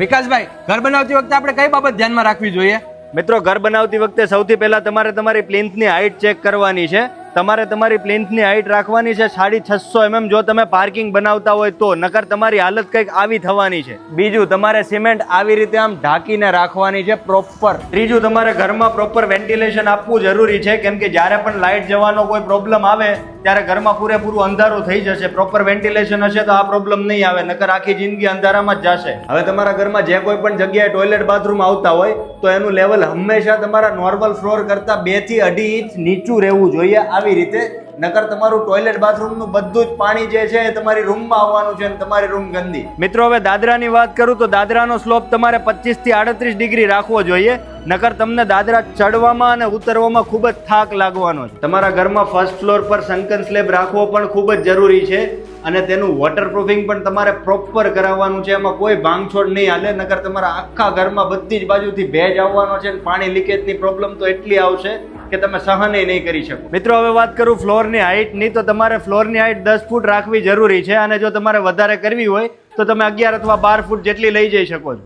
વિકાસભાઈ, ઘર બનાવતી વખતે આપણે કઈ બાબત ધ્યાનમાં રાખવી જોઈએ? મિત્રો, ઘર બનાવતી વખતે સૌથી પહેલા તમારે તમારી પ્લિન્થની હાઈટ ચેક કરવાની છે. તમારે તમારી પ્લિન્થની હાઈટ રાખવાની છે 650 mm. જો તમે પાર્કિંગ બનાવતા હોય તો, નકર તમારી હાલત કંઈક આવી થવાની છે. બીજું, તમારે સિમેન્ટ આવી રીતે આમ ઢાંકીને રાખવાની છે પ્રોપર. ત્રીજું, તમારે ઘરમાં પ્રોપર વેન્ટિલેશન આપવું જરૂરી છે, કેમ કે જ્યારે પણ લાઇટ જવાનો કોઈ પ્રોબ્લેમ આવે ત્યારે ઘરમાં પૂરેપૂરું અંધારું થઈ જશે. પ્રોપર વેન્ટિલેશન હશે તો આ પ્રોબ્લેમ નહીં આવે, નકર આખી જિંદગી અંધારામાં જ જશે. હવે તમારા ઘરમાં જે કોઈ પણ જગ્યાએ ટોયલેટ બાથરૂમ આવતા હોય તો એનું લેવલ હંમેશા તમારા નોર્મલ ફ્લોર કરતાં 2 થી 2.5 ઇંચ નીચું રહેવું જોઈએ. આવી રીતે, નકર તમારું ટોયલેટ બાથરૂમનું બધું જ પાણી જે છે એ તમારી રૂમમાં આવવાનું છે અને તમારી રૂમ ગંદી. મિત્રો, હવે દાદરાની વાત કરું તો દાદરાનો સ્લોપ તમારે 25 થી 38 ડિગ્રી રાખવો જોઈએ, નકર તમને દાદરા ચડવામાં અને ઉતરવામાં ખૂબ જ થાક લાગવાનો છે. તમારા ઘરમાં ફર્સ્ટ ફ્લોર પર સનકન સ્લેબ રાખવો પણ ખૂબ જ જરૂરી છે અને તેનું વોટરપ્રૂફિંગ પણ તમારે પ્રોપર કરાવવાનું છે. એમાં કોઈ ભાંગછોડ નહીં હાલે, નકર તમારા આખા ઘરમાં બધી જ બાજુથી ભેજ આવવાનો છે અને પાણી લીકેજની પ્રોબ્લેમ તો એટલી આવશે કે તમે સહન નહીં કરી શકો. મિત્રો, હવે વાત કરું ફ્લોરની હાઈટની, તો તમારે ફ્લોરની હાઈટ 10 ફૂટ રાખવી જરૂરી છે અને જો તમારે વધારે કરવી હોય તો તમે 11 અથવા 12 ફૂટ જેટલી લઈ જઈ શકો છો.